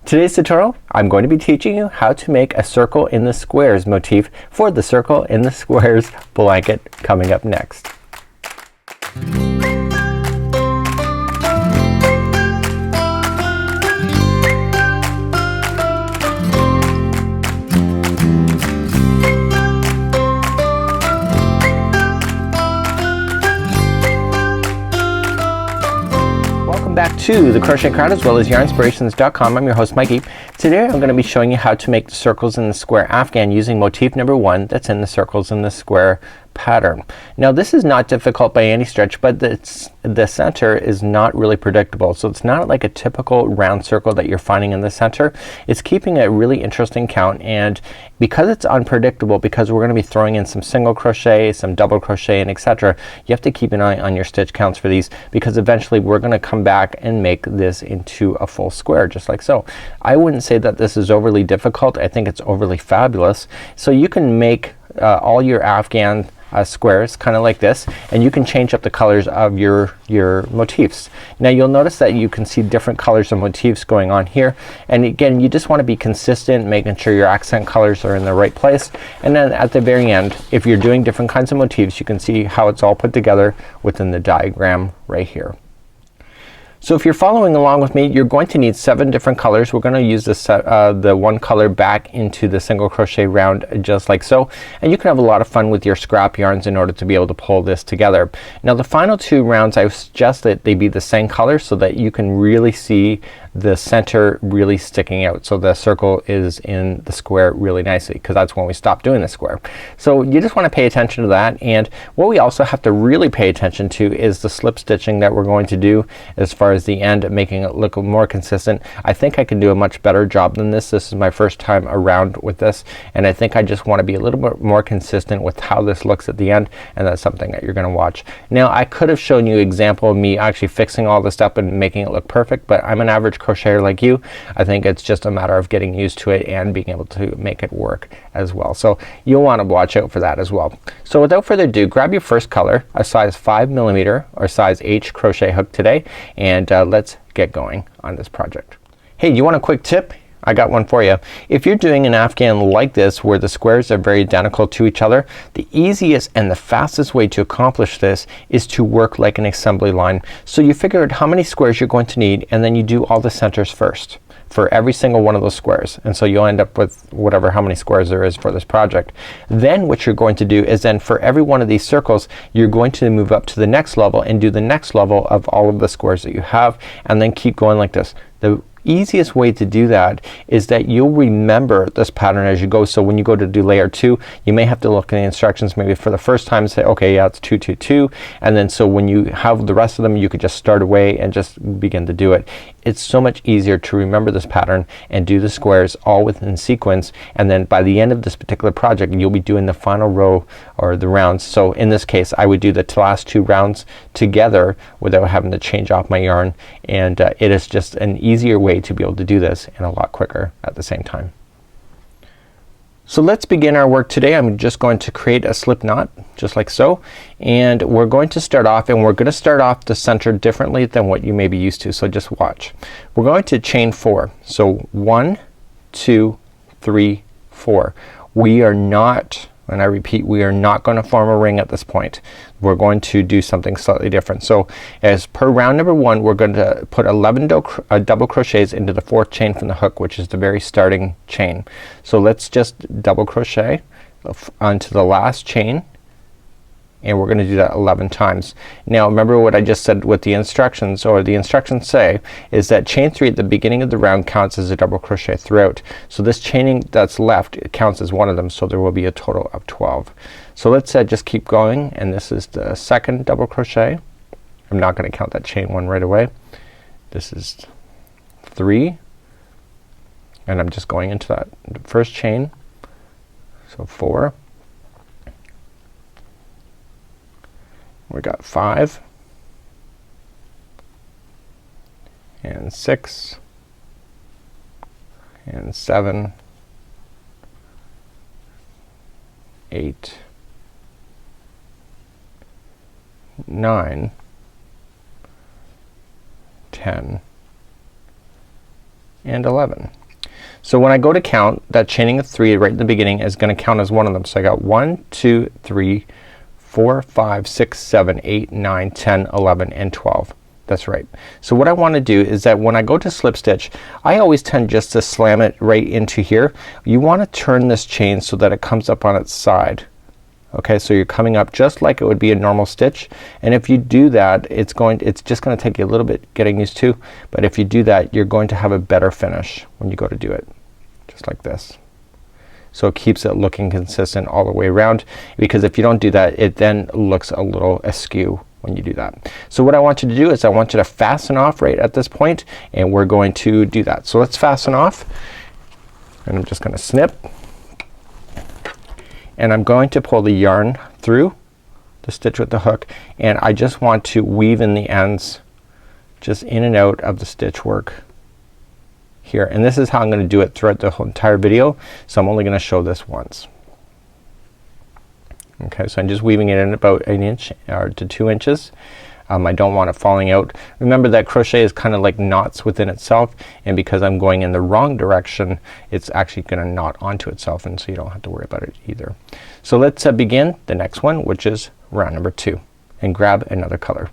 Today's tutorial, I'm going to be teaching you how to make a circle in the squares motif for the circle in the squares blanket coming up next. Back to the Crochet Crowd as well as Yarnspirations.com. I'm your host Mikey. Today I'm going to be showing you how to make the circles in the square Afghan using motif number 1 that's in the circles in the square pattern. Now this is not difficult by any stretch, but the center is not really predictable. So it's not like a typical round circle that you're finding in the center. It's keeping a really interesting count, and because it's unpredictable, because we're going to be throwing in some single crochet, some double crochet, and etc., you have to keep an eye on your stitch counts for these, because eventually we're going to come back and make this into a full square just like so. I wouldn't say that this is overly difficult. I think it's overly fabulous. So you can make all your Afghan squares kind of like this, and you can change up the colors of your motifs. Now you'll notice that you can see different colors of motifs going on here, and again you just want to be consistent, making sure your accent colors are in the right place, and then at the very end if you're doing different kinds of motifs you can see how it's all put together within the diagram right here. So if you're following along with me, you're going to need 7 different colors. We're going to use this, the one color back into the single crochet round just like so, and you can have a lot of fun with your scrap yarns in order to be able to pull this together. Now the final 2 rounds I suggest that they be the same color so that you can really see the center really sticking out, so the circle is in the square really nicely, because that's when we stop doing the square. So you just want to pay attention to that, and what we also have to really pay attention to is the slip stitching that we're going to do as far as the end, making it look more consistent. I think I can do a much better job than this. This is my first time around with this, and I think I just want to be a little bit more consistent with how this looks at the end, and that's something that you're going to watch. Now I could have shown you an example of me actually fixing all this up and making it look perfect, but I'm an average crocheter like you. I think it's just a matter of getting used to it and being able to make it work as well. So you'll want to watch out for that as well. So without further ado, grab your first color, a size 5mm or size H crochet hook today, and let's get going on this project. Hey, you want a quick tip? I got one for you. If you're doing an Afghan like this where the squares are very identical to each other, the easiest and the fastest way to accomplish this is to work like an assembly line. So you figure out how many squares you're going to need, and then you do all the centers first for every single one of those squares, and so you'll end up with whatever how many squares there is for this project. Then what you're going to do is then for every one of these circles you're going to move up to the next level and do the next level of all of the squares that you have, and then keep going like this. The easiest way to do that is that you'll remember this pattern as you go. So when you go to do layer 2, you may have to look at the instructions maybe for the first time and say, okay, yeah, it's 2 2 2, and then so when you have the rest of them you could just start away and just begin to do it. It's so much easier to remember this pattern and do the squares all within sequence, and then by the end of this particular project you'll be doing the final row or the rounds. So in this case I would do the last 2 rounds together without having to change off my yarn, and it is just an easier way to be able to do this and a lot quicker at the same time. So let's begin our work today. I'm just going to create a slip knot just like so, and we're going to start off, and we're going to start off the center differently than what you may be used to, so just watch. We're going to chain 4. So 1 2 3 4. We are not, and I repeat, we are not going to form a ring at this point. We're going to do something slightly different. So as per round number 1 we're going to put 11 double crochets into the 4th chain from the hook, which is the very starting chain. So let's just double crochet onto the last chain, and we're going to do that 11 times. Now remember what I just said with the instructions, or the instructions say is that chain 3 at the beginning of the round counts as a double crochet throughout. So this chaining that's left, it counts as one of them, so there will be a total of 12. So let's just keep going, and this is the 2nd double crochet. I'm not going to count that chain 1 right away. This is 3, and I'm just going into that first chain. So 4. We got 5 and 6 and 7, 8, 9, 10, and 11. So when I go to count, that chaining of 3 right in the beginning is gonna count as one of them. So I got 1, 2, 3, 4, 5, 6, 7, 8, 9, 10, 11, and 12. That's right. So what I want to do is that when I go to slip stitch, I always tend just to slam it right into here. You want to turn this chain so that it comes up on its side. Okay, so you're coming up just like it would be a normal stitch, and if you do that, it's just going to take you a little bit getting used to, but if you do that, you're going to have a better finish when you go to do it, just like this. So it keeps it looking consistent all the way around, because if you don't do that, it then looks a little askew when you do that. So what I want you to do is I want you to fasten off right at this point, and we're going to do that. So let's fasten off, and I'm just gonna snip, and I'm going to pull the yarn through the stitch with the hook, and I just want to weave in the ends just in and out of the stitch work here, and this is how I'm gonna do it throughout the whole entire video, so I'm only gonna show this once. Okay, so I'm just weaving it in about 1 inch or to 2 inches. I don't want it falling out. Remember that crochet is kind of like knots within itself, and because I'm going in the wrong direction, it's actually gonna knot onto itself, and so you don't have to worry about it either. So let's begin the next one, which is round number 2, and grab another color.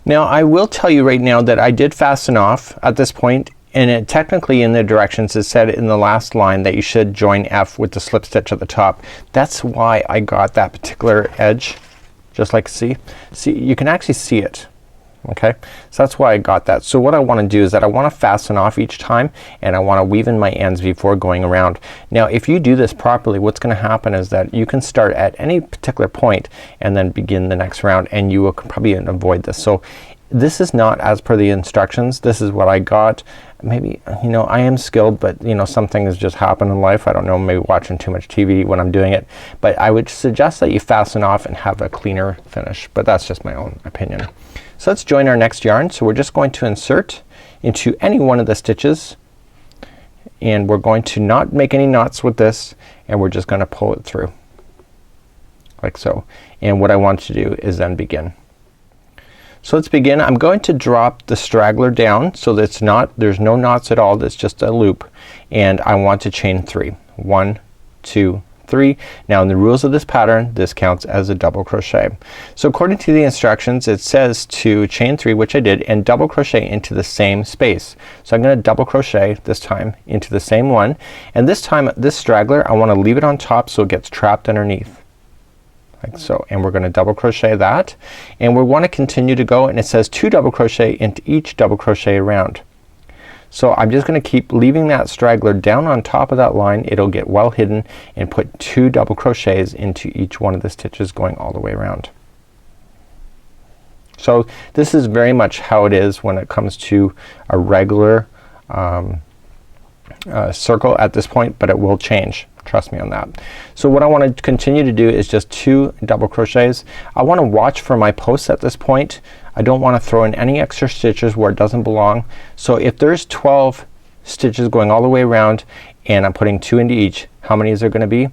Now I will tell you right now that I did fasten off at this point, and it technically in the directions it said in the last line that you should join F with the slip stitch at the top. That's why I got that particular edge, just like see you can actually see it. Okay, so that's why I got that. So what I want to do is that I want to fasten off each time, and I want to weave in my ends before going around. Now if you do this properly, what's gonna happen is that you can start at any particular point and then begin the next round, and you will probably avoid this. So this is not as per the instructions. This is what I got. Maybe, you know, I am skilled, but you know, some things just happen in life. I don't know, maybe watching too much TV when I'm doing it, but I would suggest that you fasten off and have a cleaner finish, but that's just my own opinion. So let's join our next yarn. So we're just going to insert into any one of the stitches, and we're going to not make any knots with this, and we're just gonna pull it through like so. And what I want to do is then begin. So let's begin. I'm going to drop the straggler down so that it's not, there's no knots at all, that's just a loop, and I want to chain 3. 1, 2, 3. Now in the rules of this pattern, this counts as a double crochet. So according to the instructions, it says to chain 3, which I did, and double crochet into the same space. So I'm gonna double crochet this time into the same one, and this time this straggler I want to leave it on top so it gets trapped underneath like so, and we're gonna double crochet that, and we want to continue to go, and it says 2 double crochet into each double crochet around. So I'm just gonna keep leaving that straggler down on top of that line. It'll get well hidden, and put 2 double crochets into each one of the stitches going all the way around. So this is very much how it is when it comes to a regular circle at this point, but it will change. Trust me on that. So what I want to continue to do is just 2 double crochets. I want to watch for my posts at this point. I don't want to throw in any extra stitches where it doesn't belong. So if there's 12 stitches going all the way around, and I'm putting 2 into each, how many is there going to be?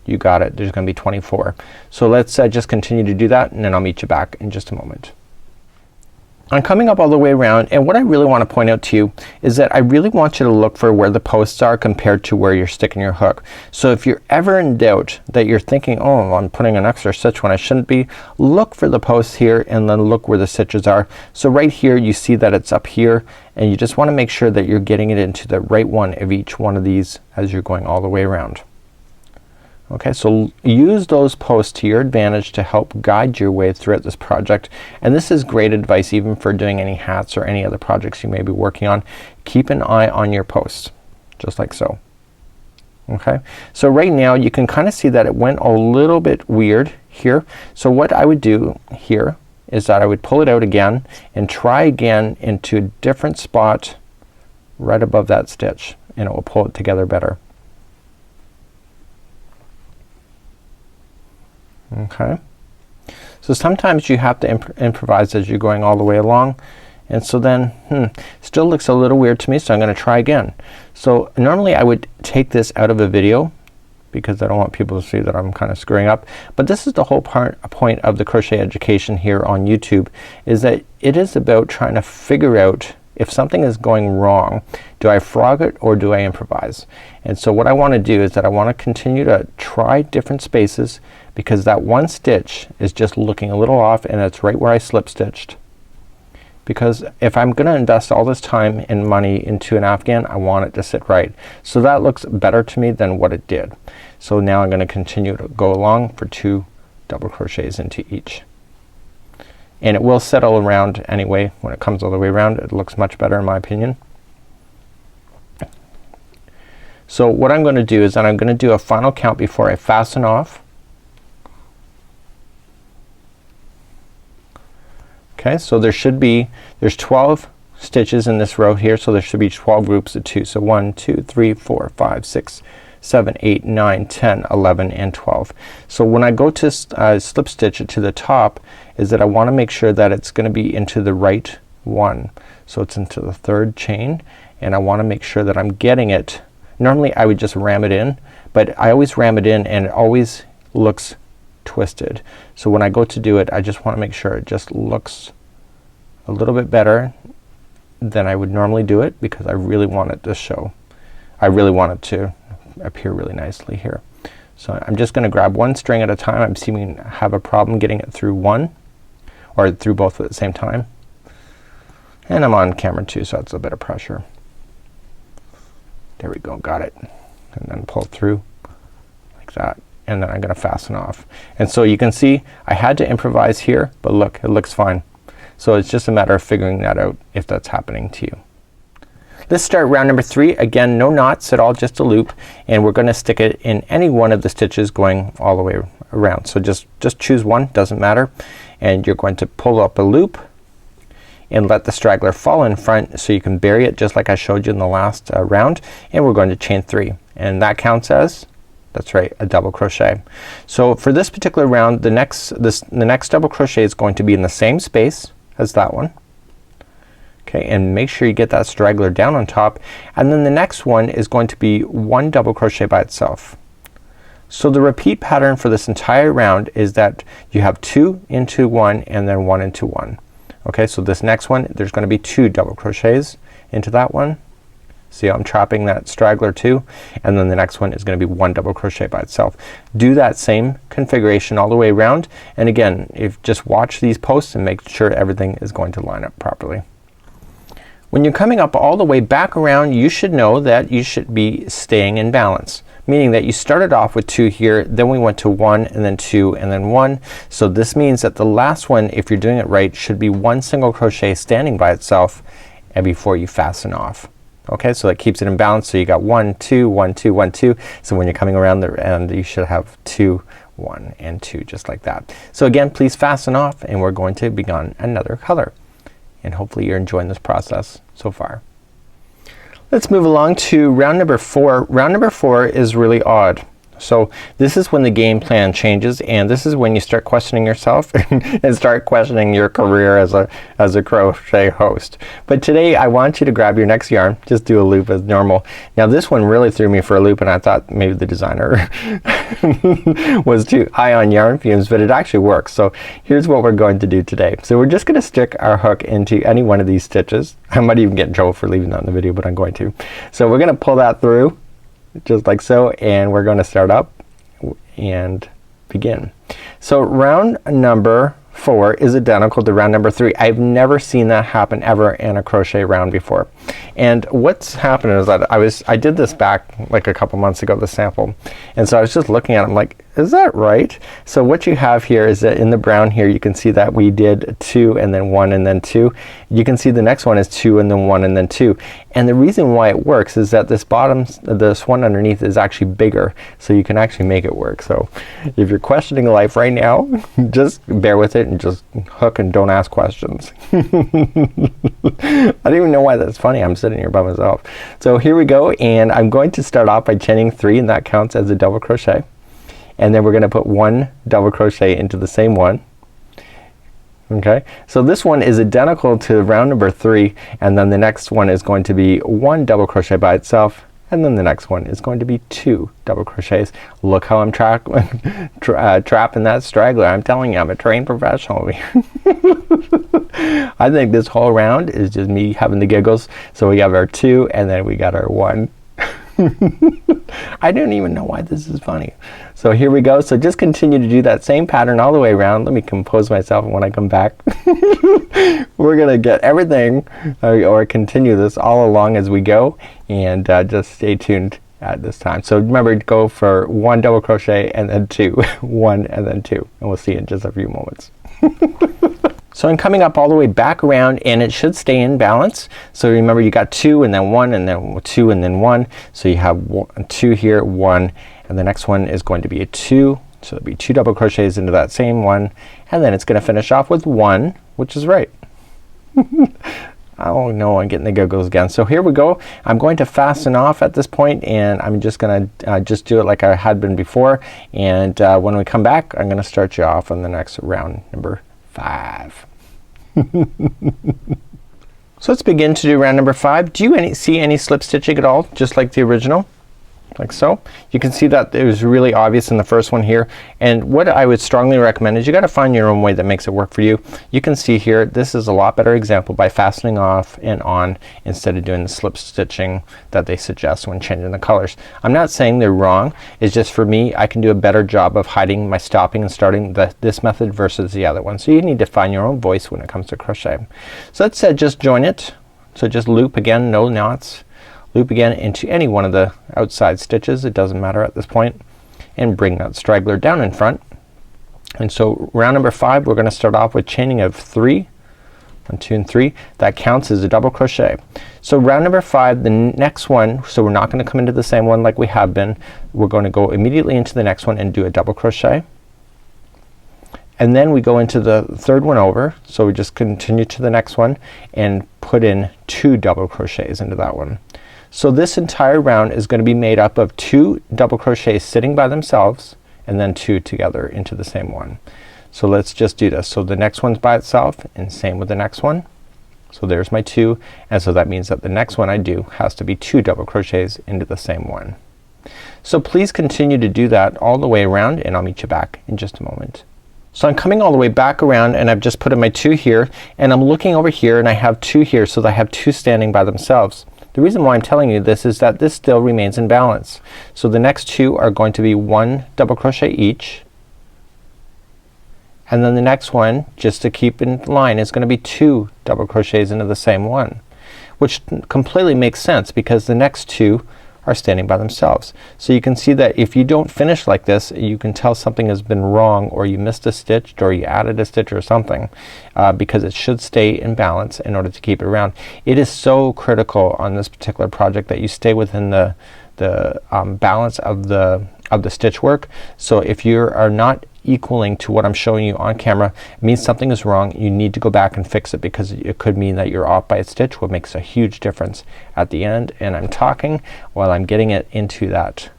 You got it. There's going to be 24. So let's just continue to do that, and then I'll meet you back in just a moment. I'm coming up all the way around, and what I really want to point out to you is that I really want you to look for where the posts are compared to where you're sticking your hook. So if you're ever in doubt that you're thinking, oh, I'm putting an extra stitch when I shouldn't be, look for the posts here, and then look where the stitches are. So right here you see that it's up here, and you just want to make sure that you're getting it into the right one of each one of these as you're going all the way around. Okay, so use those posts to your advantage to help guide your way throughout this project, and this is great advice even for doing any hats or any other projects you may be working on. Keep an eye on your posts, just like so. Okay, so right now you can kind of see that it went a little bit weird here. So what I would do here is that I would pull it out again and try again into a different spot right above that stitch, and it will pull it together better. Okay, so sometimes you have to improvise as you're going all the way along, and so then still looks a little weird to me, so I'm gonna try again. So normally I would take this out of a video because I don't want people to see that I'm kind of screwing up, but this is the whole point of the crochet education here on YouTube, is that it is about trying to figure out if something is going wrong, do I frog it or do I improvise? And so what I want to do is that I want to continue to try different spaces, because that one stitch is just looking a little off and it's right where I slip stitched. Because if I'm gonna invest all this time and money into an Afghan, I want it to sit right. So that looks better to me than what it did. So now I'm gonna continue to go along for 2 double crochets into each. And it will settle around anyway. When it comes all the way around, it looks much better in my opinion. So what I'm gonna do is that I'm gonna do a final count before I fasten off. Okay, so there's 12 stitches in this row here, so there should be 12 groups of 2. So 1, 2, 3, 4, 5, 6, 7, 8, 9, 10, 11, and 12. So when I go to slip stitch it to the top, is that I want to make sure that it's going to be into the right one. So it's into the 3rd chain, and I want to make sure that I'm getting it. Normally I would just ram it in, but I always ram it in and it always looks twisted. So when I go to do it, I just want to make sure it just looks a little bit better than I would normally do it, because I really want it to show. I really want it to appear really nicely here. So I'm just gonna grab one string at a time. I'm seeming to have a problem getting it through one or through both at the same time. And I'm on camera too, so it's a bit of pressure. There we go, got it. And then pull through like that. And then I'm gonna fasten off. And so you can see I had to improvise here, but look, it looks fine. So it's just a matter of figuring that out if that's happening to you. Let's start round number 3. Again, no knots at all, just a loop, and we're gonna stick it in any one of the stitches going all the way around. So just choose one, doesn't matter, and you're going to pull up a loop and let the straggler fall in front so you can bury it just like I showed you in the last round, and we're going to chain 3, and that counts as, that's right, a double crochet. So for this particular round, the next double crochet is going to be in the same space as that one. Okay, and make sure you get that straggler down on top, and then the next one is going to be 1 double crochet by itself. So the repeat pattern for this entire round is that you have 2 into 1 and then 1 into 1. Okay, so this next one there's going to be 2 double crochets into that one. See how I'm trapping that straggler too, and then the next one is going to be 1 double crochet by itself. Do that same configuration all the way around, and again, if just watch these posts and make sure everything is going to line up properly. When you're coming up all the way back around, you should know that you should be staying in balance, meaning that you started off with 2 here, then we went to 1 and then 2 and then 1. So this means that the last one, if you're doing it right, should be 1 single crochet standing by itself and before you fasten off. Okay, so that keeps it in balance. So you got 1, 2, 1, 2, 1, 2. So when you're coming around the end, you should have 2, 1, and 2, just like that. So again, please fasten off, and we're going to begin another color. And hopefully you're enjoying this process so far. Let's move along to round number 4. Round number 4 is really odd. So this is when the game plan changes, and this is when you start questioning yourself and start questioning your career as a crochet host. But today I want you to grab your next yarn, just do a loop as normal. Now this one really threw me for a loop, and I thought maybe the designer was too high on yarn fumes, but it actually works. So here's what we're going to do today. So we're just gonna stick our hook into any one of these stitches. I might even get in trouble for leaving that in the video, but I'm going to. So we're gonna pull that through just like so, and we're going to start up and begin. So round number 4 is identical to round number 3. I've never seen that happen ever in a crochet round before. And what's happened is that I did this back like a couple months ago, the sample, and so I was just looking at it, I'm like, is that right? So what you have here is that in the brown here you can see that we did 2 and then 1 and then 2. You can see the next one is 2 and then 1 and then 2. And the reason why it works is that this one underneath is actually bigger, so you can actually make it work. So if you're questioning life right now, just bear with it and just hook and don't ask questions. I don't even know why that's funny. I'm sitting here by myself. So here we go, and I'm going to start off by chaining 3, and that counts as a double crochet. And then we're going to put 1 double crochet into the same one. Okay, so this one is identical to round number 3, and then the next one is going to be 1 double crochet by itself and then the next one is going to be 2 double crochets. Look how I'm trapping that straggler. I'm telling you, I'm a trained professional. I think this whole round is just me having the giggles. So we have our 2 and then we got our 1. I don't even know why this is funny. So here we go. So just continue to do that same pattern all the way around. Let me compose myself, and when I come back we're gonna get everything or continue this all along as we go, and just stay tuned at this time. So remember to go for 1 double crochet and then 2 1 and then 2, and we'll see you in just a few moments. So I'm coming up all the way back around, and it should stay in balance. So remember, you got 2 and then 1 and then 2 and then 1. So you have 2 here, 1, and the next one is going to be a 2. So there'll be 2 double crochets into that same one, and then it's gonna finish off with 1, which is right. Oh no, I'm getting the giggles again. So here we go. I'm going to fasten off at this point, and I'm just gonna just do it like I had been before, and when we come back I'm gonna start you off on the next round number 5. So let's begin to do round number 5. Do you see any slip stitching at all, just like the original? Like so. You can see that it was really obvious in the first one here, and what I would strongly recommend is you gotta find your own way that makes it work for you. You can see here, this is a lot better example by fastening off and on instead of doing the slip stitching that they suggest when changing the colors. I'm not saying they're wrong, it's just for me I can do a better job of hiding my stopping and starting this method versus the other one. So you need to find your own voice when it comes to crochet. So let's just join it. So just loop again, no knots. Loop again into any one of the outside stitches, it doesn't matter at this point, and bring that straggler down in front. And so round number 5 we're gonna start off with chaining of 3. 1, 2 and 3. That counts as a double crochet. So round number 5, the next one, so we're not gonna come into the same one like we have been. We're going to go immediately into the next one and do a double crochet. And then we go into the third one over, so we just continue to the next one and put in 2 double crochets into that one. So this entire round is going to be made up of 2 double crochets sitting by themselves and then 2 together into the same one. So let's just do this. So the next one's by itself, and same with the next one. So there's my 2, and so that means that the next one I do has to be 2 double crochets into the same one. So please continue to do that all the way around, and I'll meet you back in just a moment. So I'm coming all the way back around, and I've just put in my 2 here, and I'm looking over here and I have 2 here, so that I have 2 standing by themselves. The reason why I'm telling you this is that this still remains in balance. So the next 2 are going to be 1 double crochet each, and then the next one, just to keep in line, is gonna be 2 double crochets into the same one, which completely makes sense because the next 2 are standing by themselves. So you can see that if you don't finish like this, you can tell something has been wrong, or you missed a stitch, or you added a stitch or something, because it should stay in balance in order to keep it around. It is so critical on this particular project that you stay within the balance of the stitch work. So if you are not equaling to what I'm showing you on camera, it means something is wrong. You need to go back and fix it, because it could mean that you're off by a stitch, what makes a huge difference at the end. And I'm talking while I'm getting it into that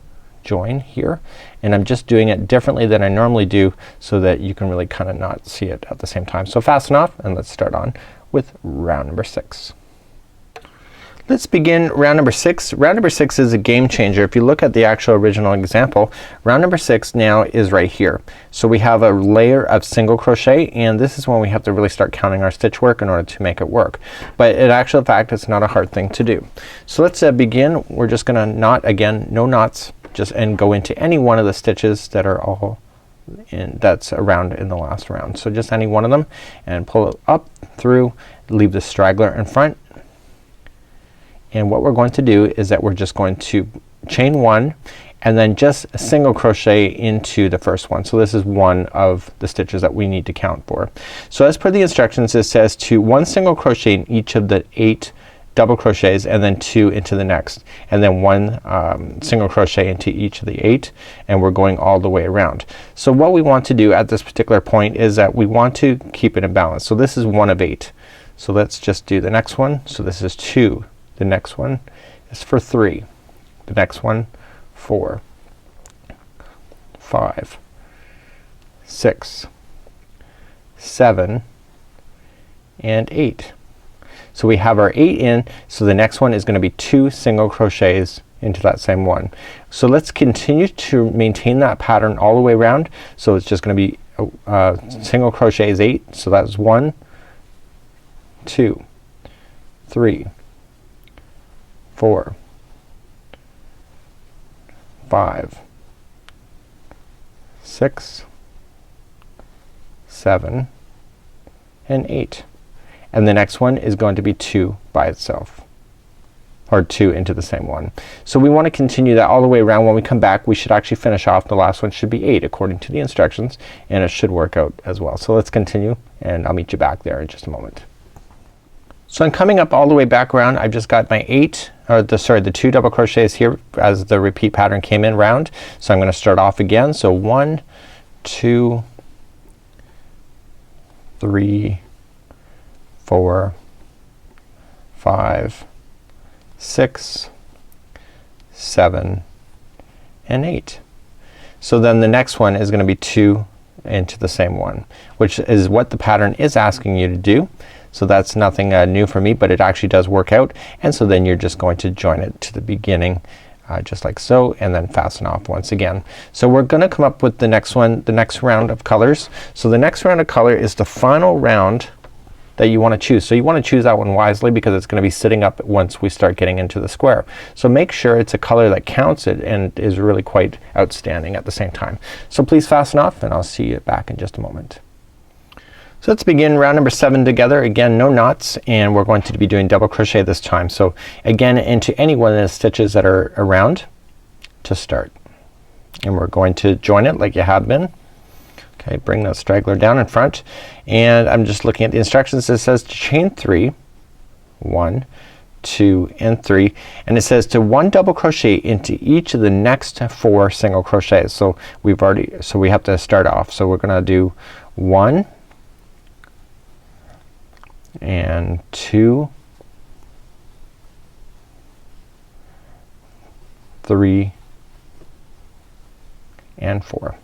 join here, and I'm just doing it differently than I normally do so that you can really kind of not see it at the same time. So fasten off, and let's start on with round number 6. Let's begin round number 6. Round number 6 is a game changer. If you look at the actual original example, round number 6 now is right here. So we have a layer of single crochet, and this is when we have to really start counting our stitch work in order to make it work. But in actual fact, it's not a hard thing to do. So let's begin. We're just gonna knot again, no knots, and go into any one of the stitches that are all that's around in the last round. So just any one of them, and pull it up through, leave the straggler in front. And what we're going to do is that we're just going to chain 1 and then just a single crochet into the first one. So this is one of the stitches that we need to count for. So as per the instructions, it says to 1 single crochet in each of the 8 double crochets, and then 2 into the next, and then 1 single crochet into each of the 8, and we're going all the way around. So what we want to do at this particular point is that we want to keep it in balance. So this is 1 of 8. So let's just do the next one. So this is 2. The next one is for 3. The next one 4, 5, 6, 7, and 8. So we have our 8 in, so the next one is gonna be 2 single crochets into that same one. So let's continue to maintain that pattern all the way around. So it's just gonna be single crochet is 8, so that's 1, 2, 3, 4, 5, 6, 7, and 8. And the next one is going to be 2 by itself, or 2 into the same one. So we want to continue that all the way around. When we come back we should actually finish off. The last one should be 8 according to the instructions, and it should work out as well. So let's continue and I'll meet you back there in just a moment. So I'm coming up all the way back around. I've just got my 2 double crochets here as the repeat pattern came in round. So I'm gonna start off again. So 1, 2, 3, 4, 5, 6, 7, and 8. So then the next one is gonna be 2 into the same one, which is what the pattern is asking you to do. So that's nothing new for me, but it actually does work out. And so then you're just going to join it to the beginning just like so, and then fasten off once again. So we're gonna come up with the next one, the next round of colors. So the next round of color is the final round that you want to choose. So you want to choose that one wisely because it's gonna be sitting up once we start getting into the square. So make sure it's a color that counts it and is really quite outstanding at the same time. So please fasten off and I'll see you back in just a moment. So let's begin round number 7 together. Again, no knots, and we're going to be doing double crochet this time. So again, into any one of the stitches that are around to start. And we're going to join it like you have been. Okay, bring that straggler down in front. And I'm just looking at the instructions. It says to chain 3, 1, 2, and 3. And it says to 1 double crochet into each of the next 4 single crochets. So we have to start off. So we're gonna do 1 and 2, 3, and 4.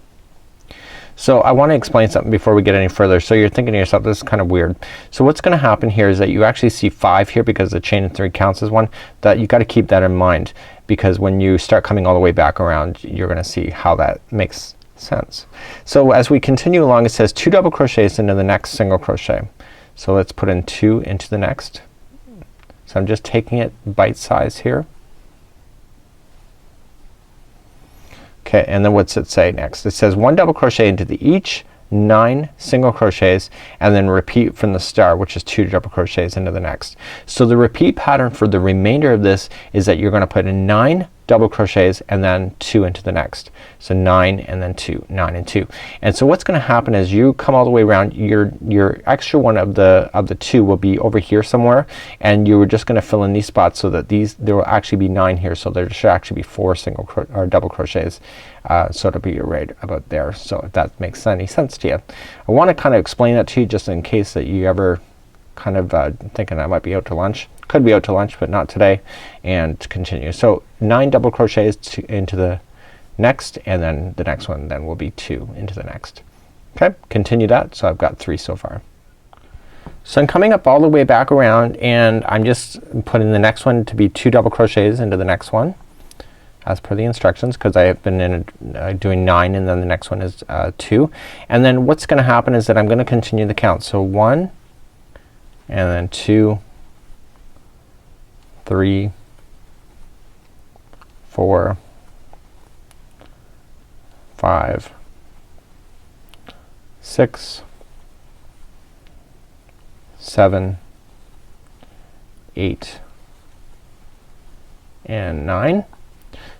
So I want to explain something before we get any further. So you're thinking to yourself, this is kind of weird. So what's gonna happen here is that you actually see 5 here because the chain of 3 counts as 1. That you gotta keep that in mind, because when you start coming all the way back around you're gonna see how that makes sense. So as we continue along, it says 2 double crochets into the next single crochet. So let's put in 2 into the next. So I'm just taking it bite size here. Okay, and then what's it say next? It says 1 double crochet into each 9 single crochets, and then repeat from the start, which is 2 double crochets into the next. So the repeat pattern for the remainder of this is that you're gonna put in 9 double crochets and then 2 into the next. So 9 and then 2, 9 and 2. And so what's gonna happen is you come all the way around, your extra one of the 2 will be over here somewhere, and you're just gonna fill in these spots so that there will actually be 9 here, so there should actually be 4 or double crochets. So it'll be right about there. So if that makes any sense to you. I want to kind of explain that to you just in case that you ever kind of thinking I might be out to lunch. Could be out to lunch, but not today. And continue. So 9 double crochets into the next, and then the next one then will be 2 into the next. Okay, continue that. So I've got 3 so far. So I'm coming up all the way back around, and I'm just putting the next one to be 2 double crochets into the next one as per the instructions, because I have been doing 9, and then the next one is 2. And then what's gonna happen is that I'm gonna continue the count. So 1 and then 2, 3, 4, 5, 6, 7, 8, and 9.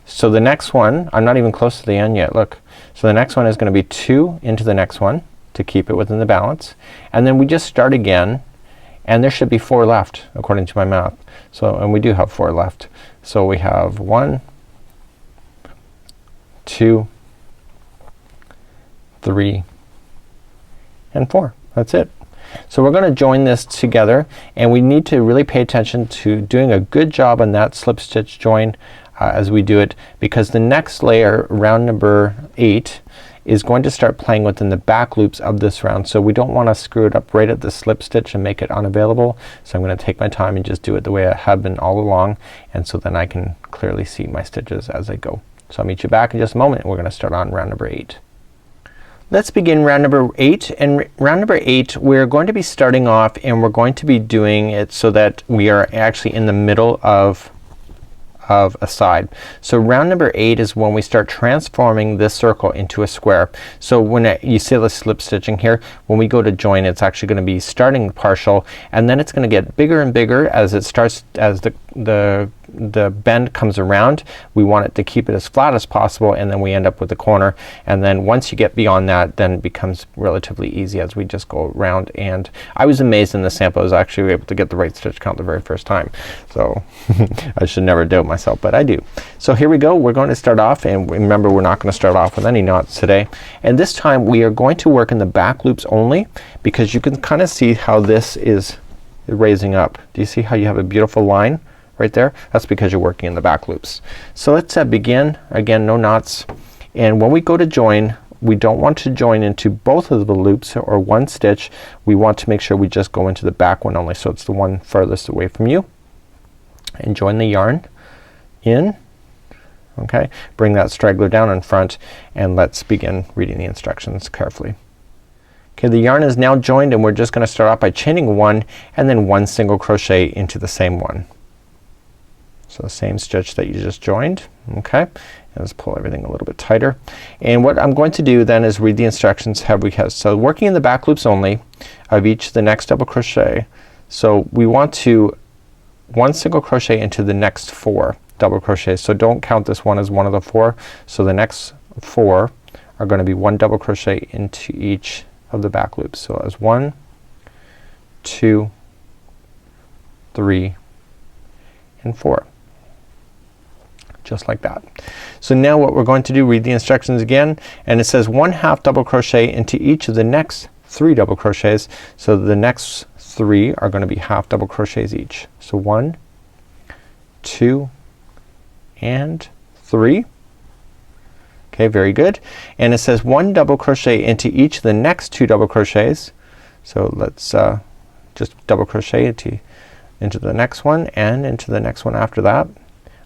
So the next one, I'm not even close to the end yet, look. So the next one is gonna be 2 into the next one to keep it within the balance. And then we just start again, and there should be 4 left according to my math. So, and we do have 4 left. So we have 1, 2, 3, and 4. That's it. So we're gonna join this together, and we need to really pay attention to doing a good job on that slip stitch join as we do it, because the next layer, round number 8, is going to start playing within the back loops of this round. So we don't want to screw it up right at the slip stitch and make it unavailable. So I'm gonna take my time and just do it the way I have been all along, and so then I can clearly see my stitches as I go. So I'll meet you back in just a moment and we're gonna start on round number 8. Let's begin round number 8, and round number 8 we're going to be starting off and we're going to be doing it so that we are actually in the middle of a side. So round number 8 is when we start transforming this circle into a square. So when you see the slip stitching here, when we go to join, it's actually going to be starting partial, and then it's going to get bigger and bigger as it starts, as the bend comes around. We want it to keep it as flat as possible, and then we end up with the corner, and then once you get beyond that, then it becomes relatively easy as we just go around. And I was amazed in the sample I was actually able to get the right stitch count the very first time. So I should never doubt myself, but I do. So here we go. We're going to start off, and remember, we're not going to start off with any knots today. And this time we are going to work in the back loops only, because you can kind of see how this is raising up. Do you see how you have a beautiful line right there? That's because you're working in the back loops. So let's begin. Again, no knots. And when we go to join, we don't want to join into both of the loops or one stitch. We want to make sure we just go into the back one only, so it's the one furthest away from you, and join the yarn in. Okay, bring that straggler down in front, and let's begin reading the instructions carefully. Okay, the yarn is now joined, and we're just gonna start off by chaining 1 and then 1 single crochet into the same one. So the same stitch that you just joined. Okay, and let's pull everything a little bit tighter. And what I'm going to do then is read the instructions how we have. So working in the back loops only of each the next double crochet. So we want to 1 single crochet into the next 4 double crochets. So don't count this one as one of the 4. So the next 4 are going to be 1 double crochet into each of the back loops. So as 1, 2, 3, and 4. Just like that. So now what we're going to do, read the instructions again, and it says 1/2 double crochet into each of the next 3 double crochets. So the next 3 are going to be half double crochets each. So 1, 2, and 3. Okay, very good. And it says 1 double crochet into each of the next 2 double crochets. So let's just double crochet into the next one and into the next one after that.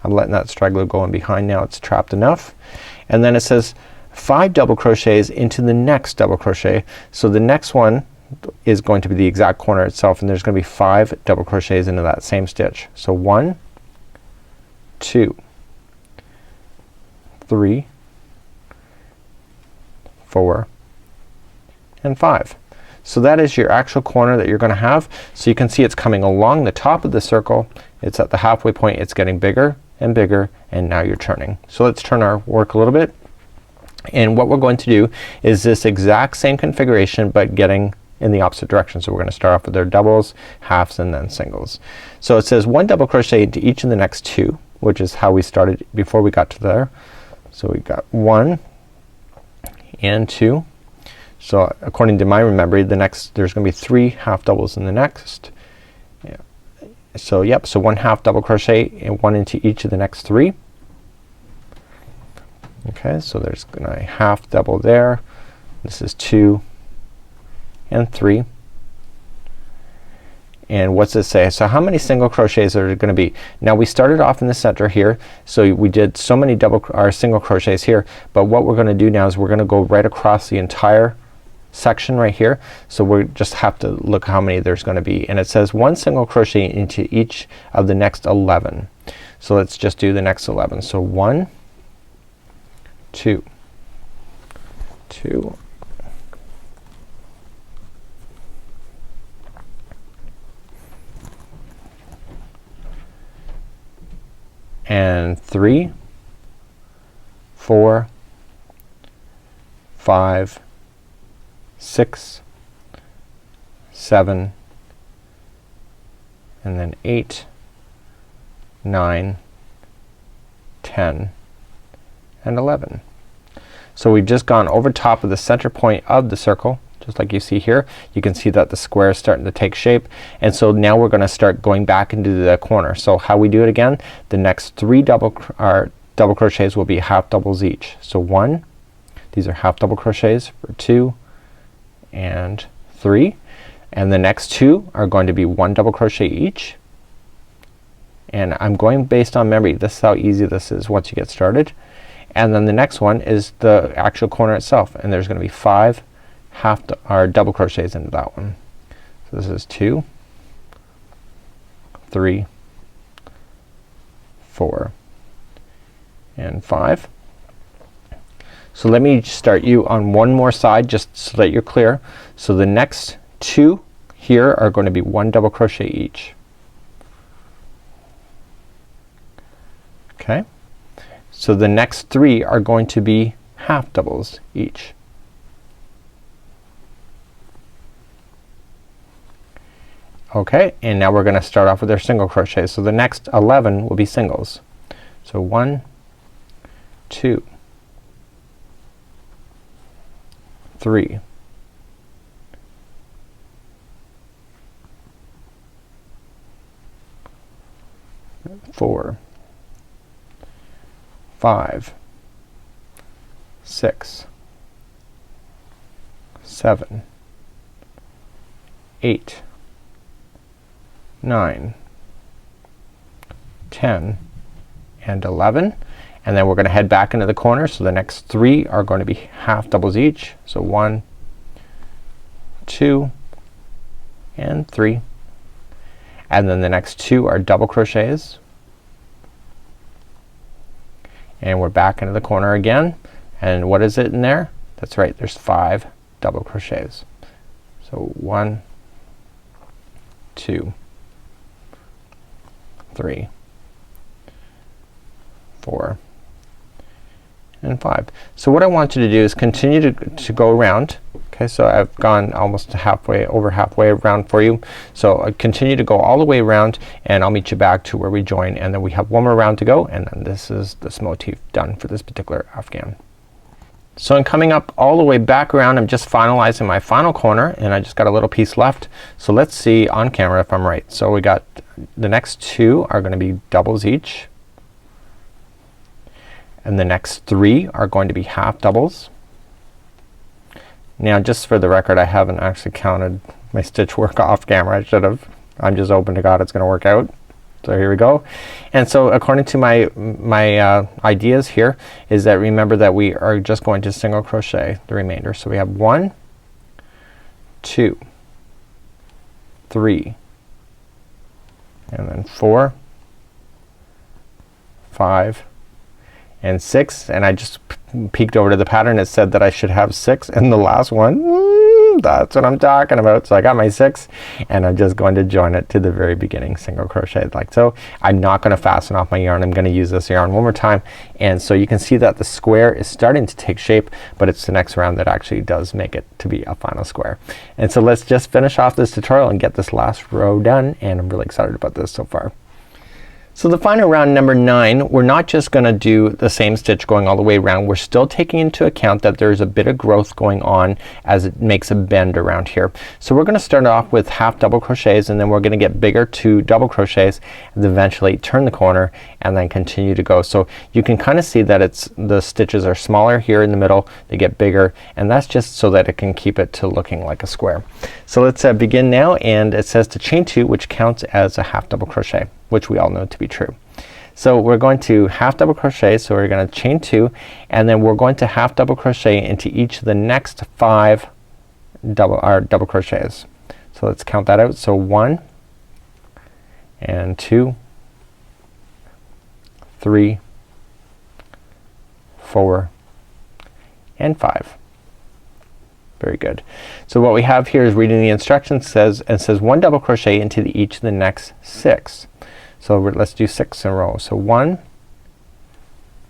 I'm letting that straggler go in behind now, it's trapped enough. And then it says 5 double crochets into the next double crochet. So the next one is going to be the exact corner itself, and there's going to be 5 double crochets into that same stitch. So 1, 2, 3, 4, and 5. So that is your actual corner that you're gonna have. So you can see it's coming along the top of the circle. It's at the halfway point. It's getting bigger and bigger, and now you're turning. So let's turn our work a little bit. And what we're going to do is this exact same configuration, but getting in the opposite direction. So we're gonna start off with our doubles, halves, and then singles. So it says 1 double crochet into each of the next 2, which is how we started before we got to there. So we got 1 and 2. So according to my memory, the next there's gonna be 3 half doubles in the next. Yeah. So yep, so 1/2 double crochet and 1 into each of the next 3. Okay, so there's gonna half double there. This is 2 and 3. And what's it say? So how many single crochets are there gonna be? Now we started off in the center here, so we did so many single crochets here, but what we're gonna do now is we're gonna go right across the entire section right here. So we just have to look how many there's gonna be, and it says 1 single crochet into each of the next 11. So let's just do the next 11. So 1, 2, 2, and 3, 4, 5, 6, 7, and then 8, 9, 10, and 11. So we've just gone over top of the center point of the circle, just like you see here. You can see that the square is starting to take shape, and so now we're gonna start going back into the corner. So how we do it again, the next 3 double crochets will be half doubles each. So 1, These are half double crochets for 2 and 3, and the next 2 are going to be 1 double crochet each, and I'm going based on memory. This is how easy this is once you get started. And then the next one is the actual corner itself, and there's gonna be 5 double crochets into that one. So this is 2, 3, 4 and 5. So let me start you on one more side just so that you're clear. So the next 2 here are going to be 1 double crochet each. Okay, so the next 3 are going to be half doubles each. Okay, and now we're gonna start off with our single crochet. So the next 11 will be singles. So 1, 2, 3, 4, 5, 6, 7, 8, 9, 10 and 11, and then we're gonna head back into the corner. So the next 3 are going to be half doubles each. So 1, 2 and 3, and then the next 2 are double crochets, and we're back into the corner again. And what is it in there? That's right, there's 5 double crochets. So 1, 2, 3, 4 and 5. So what I want you to do is continue to go around. Okay, so I've gone almost over halfway around for you. So I continue to go all the way around, and I'll meet you back to where we join, and then we have one more round to go, and then this is this motif done for this particular Afghan. So I'm coming up all the way back around. I'm just finalizing my final corner, and I just got a little piece left. So let's see on camera if I'm right. So we got the next 2 are gonna be doubles each, and the next 3 are going to be half doubles. Now just for the record, I haven't actually counted my stitch work off camera. I should have. I'm just hoping to God it's gonna work out. So here we go. And so according to my ideas here is that, remember that we are just going to single crochet the remainder. So we have 1, 2, 3 and then 4, 5 and 6, and I just peeked over to the pattern. It said that I should have 6 in the last one. That's what I'm talking about. So I got my 6, and I'm just going to join it to the very beginning single crochet like so. I'm not going to fasten off my yarn. I'm going to use this yarn one more time, and so you can see that the square is starting to take shape, but it's the next round that actually does make it to be a final square. And so let's just finish off this tutorial and get this last row done, and I'm really excited about this so far. So the final round, number 9, we're not just gonna do the same stitch going all the way around. We're still taking into account that there's a bit of growth going on as it makes a bend around here. So we're gonna start off with half double crochets, and then we're gonna get bigger to double crochets, and eventually turn the corner and then continue to go. So you can kind of see that the stitches are smaller here in the middle, they get bigger, and that's just so that it can keep it to looking like a square. So let's begin now, and it says to chain 2, which counts as a half double crochet, which we all know to be true. So we're going to half double crochet, so we're gonna chain 2, and then we're going to half double crochet into each of the next 5 double crochets. So let's count that out. So 1 and 2, 3, 4 and 5. Very good. So what we have here is reading the instructions. Says 1 double crochet into each of the next 6. So let's do 6 in a row. So 1,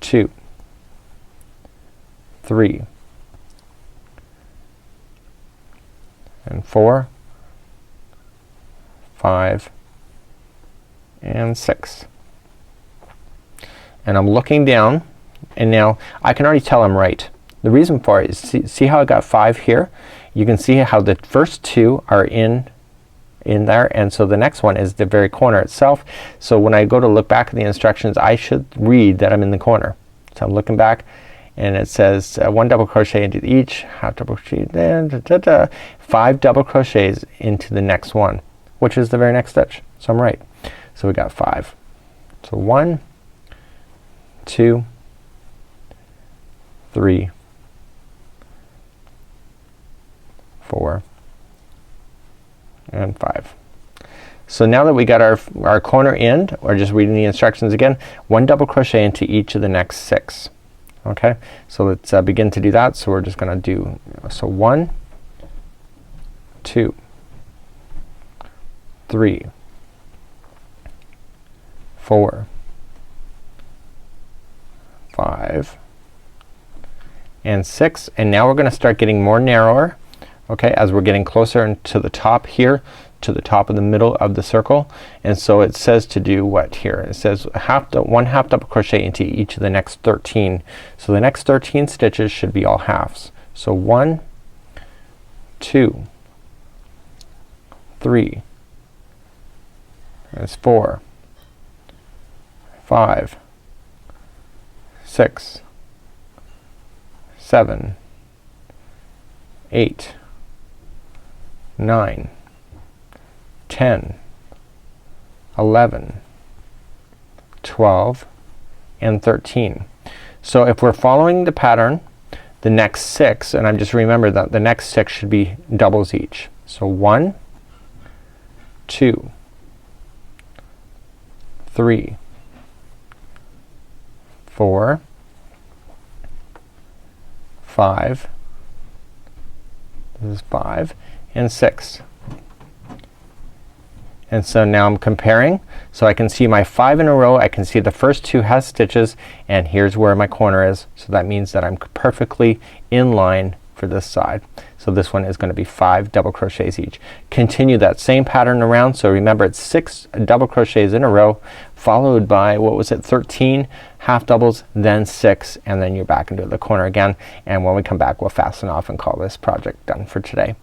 2, 3 and 4, 5 and 6. And I'm looking down, and now I can already tell I'm right. The reason for it is, see how I got 5 here? You can see how the first 2 are in there, and so the next one is the very corner itself. So when I go to look back at the instructions, I should read that I'm in the corner. So I'm looking back, and it says 1 double crochet into each, half double crochet, then 5 double crochets into the next one, which is the very next stitch. So I'm right. So we got 5. So 1, 2, 3, 4, and 5. So now that we got our corner end, or just reading the instructions again, 1 double crochet into each of the next 6. Okay, so let's begin to do that. So we're just gonna do, so 1, 2, 3, 4, 5, and 6, and now we're gonna start getting more narrower, okay, as we're getting closer to the top here, to the top of the middle of the circle. And so it says to do what here? It says 1 half double crochet into each of the next 13. So the next 13 stitches should be all halves. So 1, 2, 3, that's 4, 5, 6, 7, 8, 9, 10, 11, 12, and 13. So if we're following the pattern, the next 6, and I just remember that the next 6 should be doubles each. So 1, 2, 3, 4, 5, this is 5, and 6. And so now I'm comparing, so I can see my 5 in a row. I can see the first 2 has stitches, and here's where my corner is. So that means that I'm perfectly in line for this side. So this one is gonna be 5 double crochets each. Continue that same pattern around. So remember, it's 6 double crochets in a row, followed by, what was it, 13 half doubles, then 6, and then you're back into the corner again. And when we come back, we'll fasten off and call this project done for today.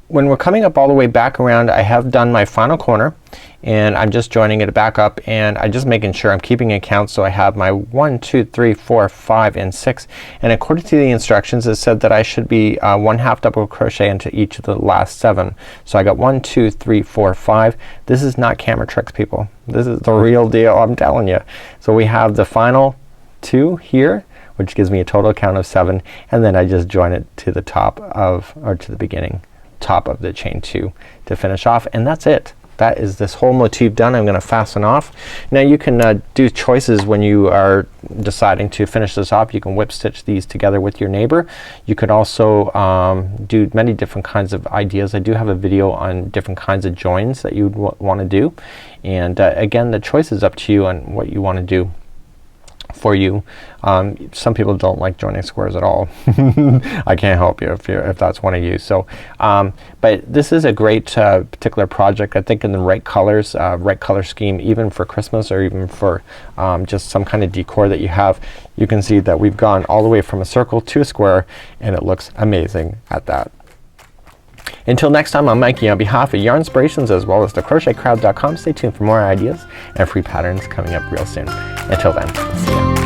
When we're coming up all the way back around, I have done my final corner, and I'm just joining it back up, and I'm just making sure I'm keeping a count. So I have my 1, 2, 3, 4, 5, and 6, and according to the instructions it said that I should be 1 half double crochet into each of the last 7. So I got 1, 2, 3, 4, 5. This is not camera tricks, people. This is the real deal, I'm telling you. So we have the final 2 here, which gives me a total count of 7, and then I just join it to the top of, or to the beginning top of the chain 2 to finish off, and that's it. That is this whole motif done. I'm gonna fasten off. Now you can do choices when you are deciding to finish this off. You can whip stitch these together with your neighbor. You could also do many different kinds of ideas. I do have a video on different kinds of joins that you would want to do, and again, the choice is up to you on what you want to do for you. Some people don't like joining squares at all. I can't help you if that's one of you. So but this is a great particular project. I think in the right colors, right color scheme, even for Christmas or even for just some kind of decor that you have, you can see that we've gone all the way from a circle to a square, and it looks amazing at that. Until next time, I'm Mikey on behalf of Yarnspirations as well as the crochetcrowd.com. Stay tuned for more ideas and free patterns coming up real soon. Until then, see ya.